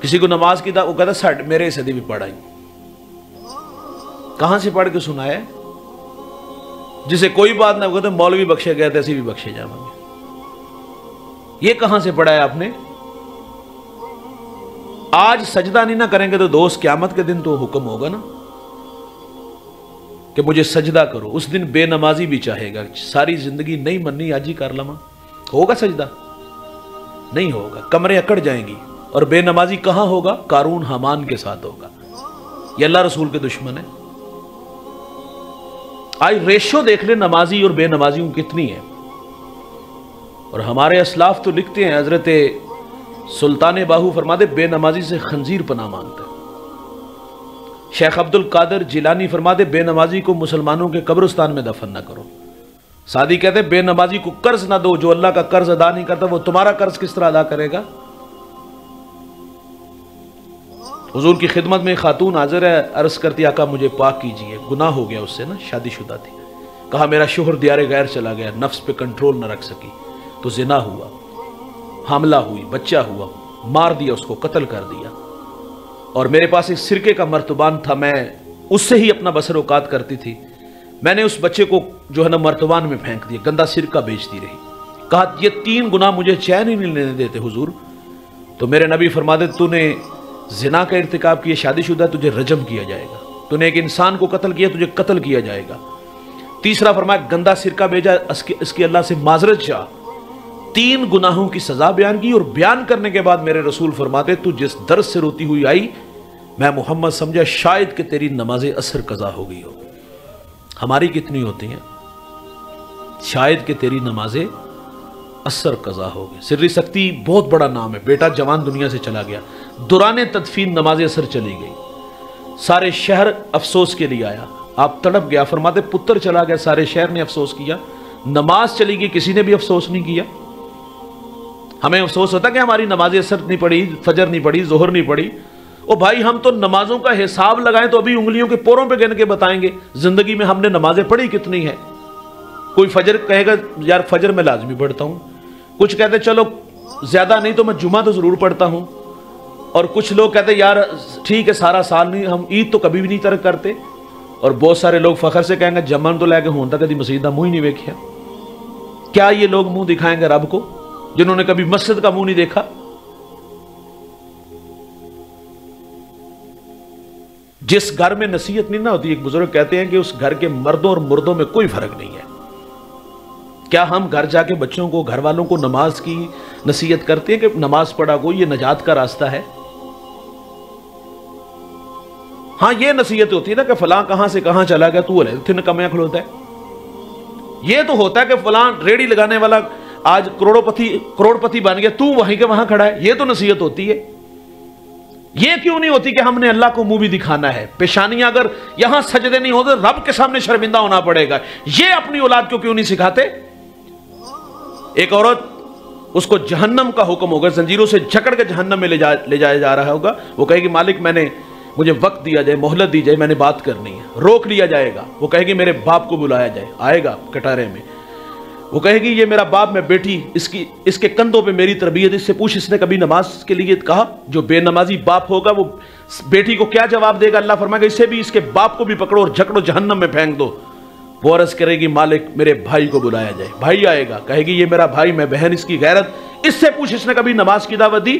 किसी को नमाज की वो कहता साठ मेरे सदी भी पढ़ाई। कहां से पढ़ के सुनाया? जिसे कोई बात ना कहते मौलवी बख्शे गए ऐसे भी बख्शे जाएंगे। ये कहां से पढ़ा है आपने? आज सजदा नहीं ना करेंगे तो दोस्त क़यामत के दिन तो हुक्म होगा ना कि मुझे सजदा करो। उस दिन बेनमाजी भी चाहेगा, सारी जिंदगी नहीं मननी आज ही कर लमा। होगा सजदा? नहीं होगा, कमरे अकड़ जाएंगी। और बेनमाजी कहां होगा? कारून हमान के साथ होगा। ये अल्लाह रसूल के दुश्मन है। आज रेशो देख ले नमाजी और बेनमाजियों कितनी है। और हमारे असलाफ तो लिखते हैं, हजरत सुल्तान बाहू फरमाते बेनमाजी से खंजीर पनाह मांगता है। शेख अब्दुल कादिर जिलानी फरमाते बेनमाजी को मुसलमानों के कब्रिस्तान में दफन ना करो। सादी कहते बेनमाजी को कर्ज ना दो, जो अल्लाह का कर्ज अदा नहीं करता वो तुम्हारा कर्ज किस तरह अदा करेगा? हुजूर की खिदमत में खातून हाजिर है, अर्ज करती आका मुझे पाक कीजिए, गुनाह हो गया उससे ना, शादीशुदा थी। कहा मेरा शोहर दियारे गैर चला गया, नफ्स पे कंट्रोल न रख सकी तो जिना हुआ, हमला हुई, बच्चा हुआ, मार दिया उसको, कत्ल कर दिया। और मेरे पास एक सिरके का मर्तबान था, मैं उससे ही अपना बसर औकात करती थी। मैंने उस बच्चे को जो है ना मर्तबान में फेंक दिया, गंदा सिरका बेचती रही। कहा ये 3 गुनाह मुझे चैन ही नहीं लेने देते हुजूर। तो मेरे नबी फरमाते तूने जिना का इर्तिकाब किया, शादीशुदा, तुझे रजम किया जाएगा। तूने एक इंसान को कत्ल किया, तुझे कत्ल किया जाएगा। तीसरा फरमाया गंदा सिरका बेचा, इसकी अल्लाह से माजरत चाह। 3 गुनाहों की सजा बयान की। और बयान करने के बाद मेरे रसूल फरमाते तू जिस दर्द से रोती हुई आई, मैं मोहम्मद समझा शायद कि तेरी नमाज असर कज़ा हो गई हो। हमारी कितनी होती हैं? शायद कि तेरी नमाज असर कज़ा हो गई। सिर्री सख्ती बहुत बड़ा नाम है। बेटा जवान दुनिया से चला गया, दुराने तदफीन नमाज असर चली गई। सारे शहर अफसोस के लिए आया, आप तड़प गया। फरमाते पुत्र चला गया, सारे शहर ने अफसोस किया। नमाज चली गई, किसी ने भी अफसोस नहीं किया। हमें अफसोस होता कि हमारी नमाज असर नहीं पड़ी, फजर नहीं पड़ी, जोहर नहीं पड़ी। ओ भाई हम तो नमाजों का हिसाब लगाएं तो अभी उंगलियों के पोरों पे गिन के बताएंगे जिंदगी में हमने नमाजें पढ़ी कितनी है। कोई फजर कहेगा यार फजर में लाजमी पढ़ता हूं, कुछ कहते चलो ज्यादा नहीं तो मैं जुमा तो जरूर पढ़ता हूं, और कुछ लोग कहते यार ठीक है सारा साल नहीं, हम ईद तो कभी भी नहीं तर्क करते। और बहुत सारे लोग फखर से कहेंगे जमन तो लैके होता कभी मस्जिद का मुंह ही नहीं देखा। क्या ये लोग मुंह दिखाएंगे रब को जिन्होंने कभी मस्जिद का मुंह नहीं देखा? जिस घर में नसीहत नहीं ना होती, एक बुजुर्ग कहते हैं कि उस घर के मर्दों और मुर्दों में कोई फर्क नहीं है। क्या हम घर जाके बच्चों को, घर वालों को नमाज की नसीहत करते हैं कि नमाज पढ़ा को ये नजात का रास्ता है? हाँ ये नसीहत होती है ना कि फलां कहां से कहां चला गया, तू थिन कमियां खड़ोता है। ये तो होता है कि फलां रेडी लगाने वाला आज करोड़पति बन गया, तू वहीं के वहां खड़ा है। ये तो नसीहत होती है। ये क्यों नहीं होती कि हमने अल्लाह को मुंह भी दिखाना है? पेशानियां अगर यहां सजदे नहीं होते रब के सामने शर्मिंदा होना पड़ेगा। ये अपनी औलाद को क्यों नहीं सिखाते? एक औरत, उसको जहन्नम का हुक्म होगा, जंजीरों से जकड़ के जहन्नम में ले जाया जा रहा होगा। वो कहेगी मालिक मुझे वक्त दिया जाए, मोहलत दी जाए, मैंने बात करनी है। रोक लिया जाएगा। वो कहेगी मेरे बाप को बुलाया जाए, आएगा कटारे में। वो कहेगी ये मेरा बाप, मैं बेटी, इसके कंधों पे मेरी तरबियत, इससे पूछ इसने कभी नमाज के लिए कहा? जो बेनमाजी बाप होगा वो बेटी को क्या जवाब देगा? अल्लाह फरमाएगा इसे भी, इसके बाप को भी पकड़ो और जकड़ो, जहन्नम में फेंक दो। वो अर्ज करेगी मालिक मेरे भाई को बुलाया जाए। भाई आएगा, कहेगी ये मेरा भाई, मैं बहन, इसकी गैरत, इससे पूछ इसने कभी नमाज की दावत दी?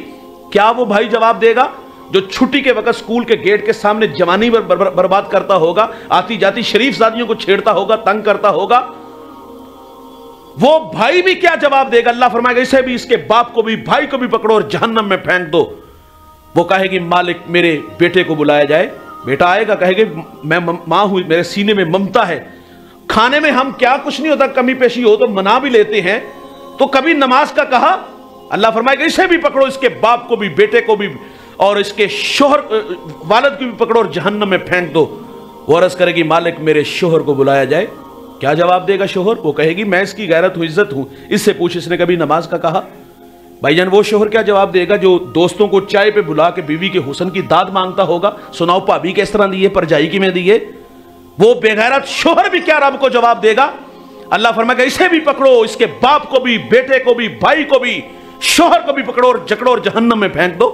क्या वो भाई जवाब देगा जो छुट्टी के वक्त स्कूल के गेट के सामने जवानी बर्बाद करता होगा, आती जाती शरीफ जादियों को छेड़ता होगा, तंग करता होगा? वो भाई भी क्या जवाब देगा? अल्लाह फरमाएगा इसे भी, इसके बाप को भी, भाई को भी पकड़ो और जहन्नम में फेंक दो। वो कहेगी मालिक मेरे बेटे को बुलाया जाए। बेटा आएगा, कहेगी मैं मां हूं, मेरे सीने में ममता है। खाने में हम क्या कुछ नहीं होता, कमी पेशी हो तो मना भी लेते हैं, तो कभी नमाज का कहा? अल्लाह फरमाएगा इसे भी पकड़ो, इसके बाप को भी, बेटे को भी और इसके शोहर वालिद को भी पकड़ो और जहन्नम में फेंक दो। वो अर्ज करेगी मालिक मेरे शोहर को बुलाया जाए। क्या जवाब देगा शोहर? वो कहेगी मैं इसकी गैरत हूं, इज्जत हूं, इससे पूछ इसने कभी नमाज का कहा? भाईजान वो शोहर क्या जवाब देगा जो दोस्तों को चाय पे बुला के बीवी के हुस्न की दाद मांगता होगा, सुनाओ भाभी किस तरह दिए, परजाई की में दिए? वो बेगैरत शोहर भी क्या रब को जवाब देगा? अल्लाह फरमाएगा इसे भी पकड़ो, इसके बाप को भी, बेटे को भी, भाई को भी, शोहर को भी पकड़ो और जकड़ो और जहन्नम में फेंक दो।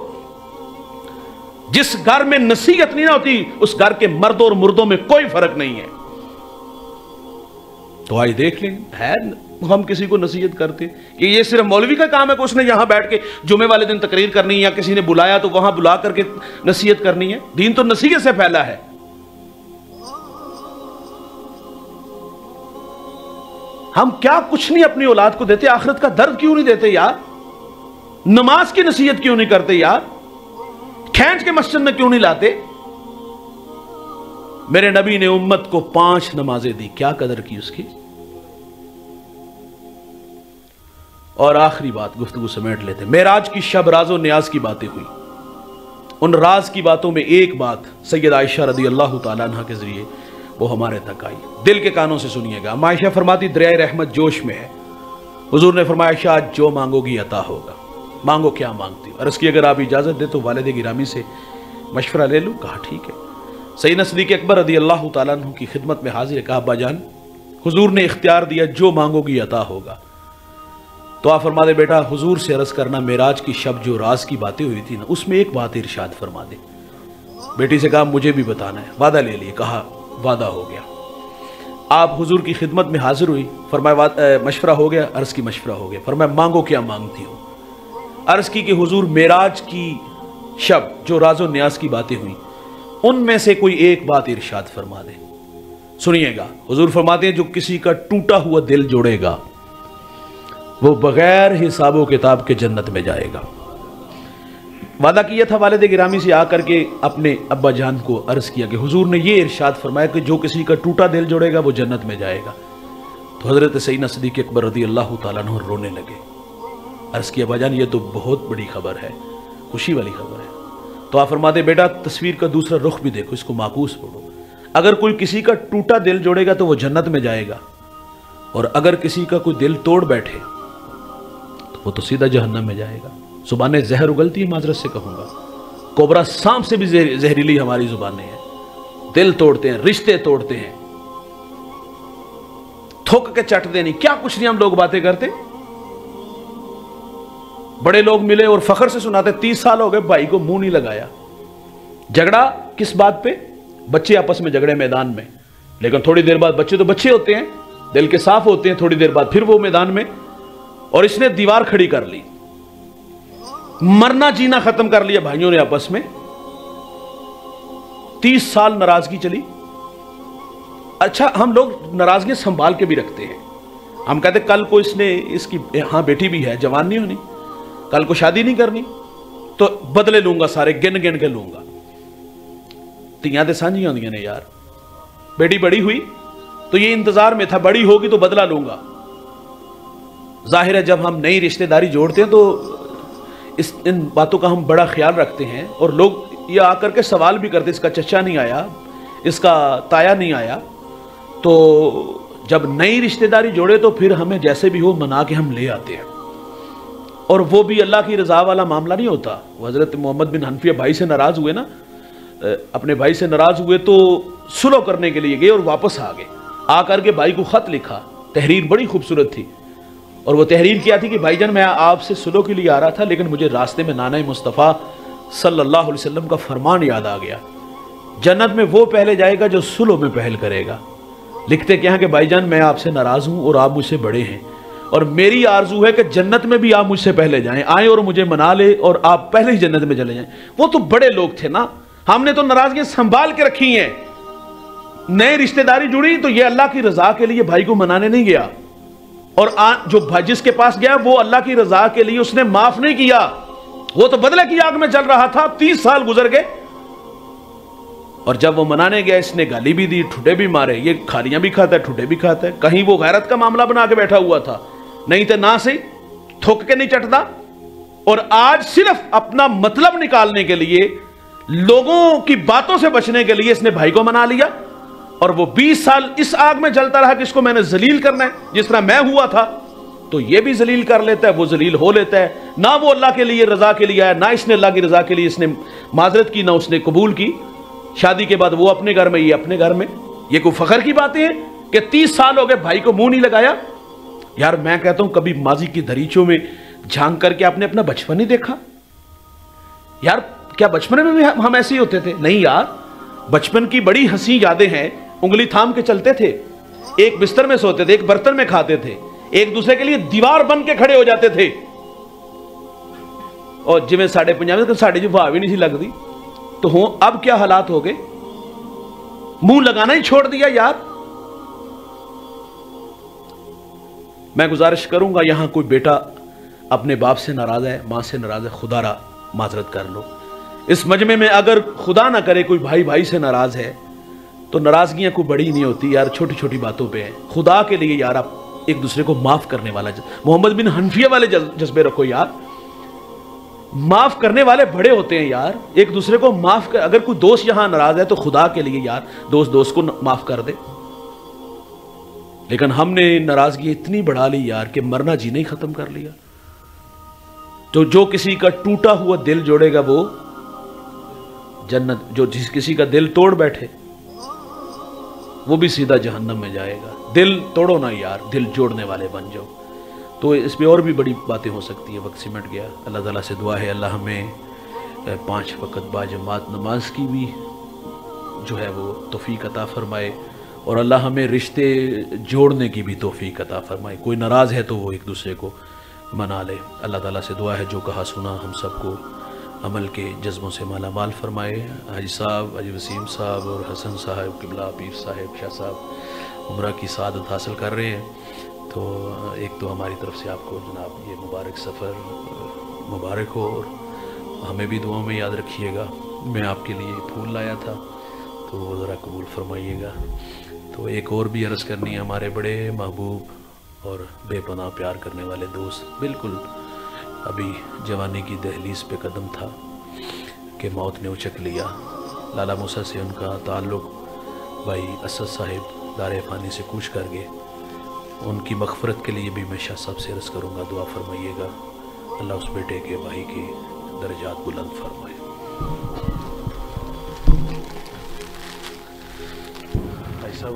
जिस घर में नसीहत नहीं ना होती उस घर के मर्दों और मुर्दों में कोई फर्क नहीं है। तो आइए देख लें, है हम किसी को नसीहत करते कि ये सिर्फ मौलवी का काम है कि उसने यहां बैठ के जुमे वाले दिन तकरीर करनी है या किसी ने बुलाया तो वहां बुला करके नसीहत करनी है? दीन तो नसीहत से फैला है। हम क्या कुछ नहीं अपनी औलाद को देते, आखिरत का दर्द क्यों नहीं देते यार? नमाज की नसीहत क्यों नहीं करते यार? खींच के मस्जिद में क्यों नहीं लाते? मेरे नबी ने उम्मत को 5 नमाजें दी, क्या कदर की उसकी। और आखिरी बात गुफ्तगू समेट लेते, मेराज की शब राजो न्याज की बातें हुई। उन राज की बातों में एक बात सैयद आयशा रदी अल्लाह तआला अन्हा के जरिए वो हमारे तक आई, दिल के कानों से सुनिएगा। आयशा फरमाती दरिया रहमत जोश में है, हुजूर ने फरमाया आयशा आज जो मांगोगी अता होगा। मांगो, क्या मांगती? अर्ज़ की अगर आप इजाजत दे तो वालिद गिरामी से मशवरा ले लूं। कहा ठीक है। सैयदना सिद्दीक़ अकबर रदी अल्लाह तआला अन्हु की खिदमत में हाजिर है। कहा अब्बा जान हुजूर ने इख्तियार दिया जो मांगोगी अता होगा। तो आप फरमा दे बेटा हुजूर से अर्ज करना मेराज की शब जो राज की बातें हुई थी ना उसमें एक बात इरशाद फरमा दे। बेटी से कहा मुझे भी बताना है। वादा ले लिए। कहा वादा हो गया। आप हुजूर की खिदमत में हाजिर हुई। फरमाया मशवरा हो गया? अर्ज की मशवरा हो गया। फरमाया मांगो, क्या मांगती हो? अर्ज की कि हुजूर मेराज की शब जो राजो न्याज की बातें हुई उनमें से कोई एक बात इरशाद फरमा दे। सुनिएगा, हुजूर फरमाते हैं जो किसी का टूटा हुआ दिल जोड़ेगा वो बगैर हिसाबो किताब के जन्नत में जाएगा। वादा किया था वालिद गिरामी से आकर के अपने अब्बा जान को अर्ज किया कि हुजूर ने ये इरशाद फरमाया कि जो किसी का टूटा दिल जोड़ेगा वो जन्नत में जाएगा। तो हजरत सैयदना सिद्दीक़ अकबर रज़ी अल्लाह तआला अन्हु रोने लगे। अर्ज किया भाईजान ये तो बहुत बड़ी खबर है, खुशी वाली खबर है। तो आप फरमाते बेटा तस्वीर का दूसरा रुख भी देखो, इसको माकूस पढ़ो। अगर कोई किसी का टूटा दिल जोड़ेगा तो वो जन्नत में जाएगा, और अगर किसी का कोई दिल तोड़ बैठे तो वो तो सीधा जहन्नम में जाएगा। जुबानें जहर उगलती है, माजरत से कहूंगा, कोबरा सांप से भी जहरीली हमारी जुबानें हैं। दिल तोड़ते हैं, रिश्ते तोड़ते हैं, थोक के चट देनी, क्या कुछ नहीं हम लोग बातें करते। बड़े लोग मिले और फखर से सुनाते 30 साल हो गए भाई को मुंह नहीं लगाया। झगड़ा किस बात पे? बच्चे आपस में झगड़े मैदान में, लेकिन थोड़ी देर बाद बच्चे तो बच्चे होते हैं, दिल के साफ होते हैं, थोड़ी देर बाद फिर वो मैदान में, और इसने दीवार खड़ी कर ली, मरना जीना खत्म कर लिया भाइयों ने आपस में। 30 साल नाराजगी चली। अच्छा हम लोग नाराजगी संभाल के भी रखते हैं। हम कहते कल को इसने इसकी हाँ बेटी भी है, जवान नहीं होनी, कल को शादी नहीं करनी तो बदले लूंगा, सारे गिन गिन के लूंगा। तियां ते सांझियां होंदियां ने यार। बेटी बड़ी हुई तो ये इंतजार में था बड़ी होगी तो बदला लूंगा। जाहिर है जब हम नई रिश्तेदारी जोड़ते हैं तो इन बातों का हम बड़ा ख्याल रखते हैं, और लोग ये आकर के सवाल भी करते इसका चचा नहीं आया, इसका ताया नहीं आया। तो जब नई रिश्तेदारी जोड़े तो फिर हमें जैसे भी हो मना के हम ले आते हैं, और वो भी अल्लाह की रजा वाला मामला नहीं होता। हजरत मोहम्मद बिन हनफिया भाई से नाराज हुए ना, अपने भाई से नाराज हुए तो सुलह करने के लिए गए और वापस आ गए। आकर के भाई को खत लिखा, तहरीर बड़ी खूबसूरत थी, और वो तहरीर क्या थी कि भाईजान मैं आपसे सुलह के लिए आ रहा था, लेकिन मुझे रास्ते में नाना मुस्तफ़ा सल्लल्लाहु अलैहि वसल्लम का फरमान याद आ गया, जन्नत में वो पहले जाएगा जो सुलह में पहल करेगा। लिखते क्या है कि भाईजान मैं आपसे नाराज हूं और आप मुझसे बड़े हैं, और मेरी आरजू है कि जन्नत में भी आप मुझसे पहले जाएं, आए और मुझे मना ले और आप पहले ही जन्नत में चले जाएं। वो तो बड़े लोग थे ना, हमने तो नाराजगी संभाल के रखी हैं। नई रिश्तेदारी जुड़ी तो ये अल्लाह की रजा के लिए भाई को मनाने नहीं गया, اور جو جس کے پاس گیا وہ اللہ کی رضا کے لیے اس نے معاف نہیں کیا، وہ تو بدلے کی آگ میں جل رہا تھا، 30 سال گزر گئے، اور جب وہ منانے گیا اس نے گالی بھی دی، ٹھڈے بھی مارے، یہ کھالیاں بھی کھاتا ہے ٹھڈے بھی کھاتا ہے، کہیں وہ غیرت کا معاملہ بنا کے بیٹھا ہوا تھا، نہیں تو نہ سے تھک کے نہیں چٹتا، اور آج صرف اپنا مطلب نکالنے کے لیے، لوگوں کی باتوں سے بچنے کے لیے اس نے بھائی کو منا لیا، اور وہ 20 سال اس آگ میں جلتا رہا کہ اس کو میں نے ذلیل کرنا ہے، جس طرح میں ہوا تھا تو یہ بھی ذلیل کر لیتا ہے، وہ ذلیل ہو لیتا ہے، نہ وہ اللہ کے لیے رضا کے لیے آیا، نہ اس نے اللہ کی رضا کے لیے اس نے معذرت کی، نہ اس نے قبول کی، شادی کے بعد وہ اپنے گھر میں، یہ اپنے گھر میں، یہ کوئی فخر کی باتیں ہیں کہ 30 سال ہو گئے بھائی کو منہ نہیں لگایا؟ یار میں کہتا ہوں کبھی ماضی کی دریچوں میں جھانک کر کے آپ نے اپنا بچپن نہیں دیکھا؟ یار کیا بچپن میں بھی ہم ایسے ہی ہوتے تھے؟ نہیں یار، بچپن کی بڑی حسین یادیں ہیں، انگلی تھام کے چلتے تھے، ایک بستر میں سوتے تھے، ایک برتن میں کھاتے تھے، ایک دوسرے کے لیے دیوار بن کے کھڑے ہو جاتے تھے، اور جی میں ساڑھے پنجاب ساڑھے جو بھاوی نہیں سی لگ دی تو ہوں، اب کیا حالات ہو گئے؟ منہ لگانا ہی چھوڑ دیا یار۔ میں گزارش کروں گا یہاں کوئی بیٹا اپنے باپ سے ناراض ہے، ماں سے ناراض ہے، خدا را معذرت کر لو۔ اس مجمع میں اگر خدا نہ کرے کوئی بھائی بھائی سے ناراض ہے تو ناراضگیاں کوئی بڑی نہیں ہوتی یار، چھوٹی چھوٹی باتوں پہ ہیں، خدا کے لیے یار آپ ایک دوسرے کو معاف کرنے والا محمد بن حنفیہ والے جذبے رکھو یار، معاف کرنے والے بڑے ہوتے ہیں یار، ایک دوسرے کو معاف کر، اگر کوئی دوست یہاں ناراض ہے تو خدا کے لیے یار دوست کو معاف کر دے۔ لیکن ہم نے ناراضگی اتنی بڑھا لی یار کہ مرنا جینا ہی ختم کر لیا۔ تو جو کسی کا ٹوٹا ہوا دل جوڑے گا وہ جنت، جو جس کسی کا دل توڑ بیٹھے وہ بھی سیدھا جہنم میں جائے گا۔ دل توڑو نا یار، دل جوڑنے والے بن جاؤ۔ تو اس پہ اور بھی بڑی باتیں ہو سکتی ہیں، وقت سمٹ گیا۔ اللہ تعالیٰ سے دعا ہے اللہ ہمیں 5 وقت با جماعت نماز کی بھی جو ہے وہ توفیق عطا فرمائے، اور اللہ ہمیں رشتے جوڑنے کی بھی توفیق عطا فرمائے۔ کوئی ناراض ہے تو وہ ایک دوسرے کو منا لے۔ اللہ تعالیٰ سے دعا ہے جو کہا سنا ہم سب کو عمل کے جذبوں سے مالا مال فرمائے۔ حاجی صاحب، حاجی وسیم صاحب اور حسن صاحب، قبلہ پیر صاحب، شاہ صاحب عمرہ کی سعادت حاصل کر رہے ہیں، تو ایک تو ہماری طرف سے آپ کو جناب یہ مبارک سفر مبارک ہو، اور ہمیں بھی دعاؤں میں یاد رکھیے گا۔ میں آپ کے لیے پھول لایا تھا تو وہ ذرا قبول فرمائیے گا۔ تو ایک اور بھی عرض کرنی ہے، ہمارے بڑے محبوب اور بے پناہ پیار کرنے والے دوست، بالکل ابھی جوانی کی دہلیز پہ قدم تھا کہ موت نے اچک لیا۔ لالا موسیٰ سے ان کا تعلق بھائی اسد صاحب دار فانی سے کوچ کر گئے، ان کی مغفرت کے لیے بھی میں شاہ صاحب سے عرض کروں گا، دعا فرمائیے گا، اللہ اس بیٹے کے بھائی کے درجات بلند فرمائے۔ ایسا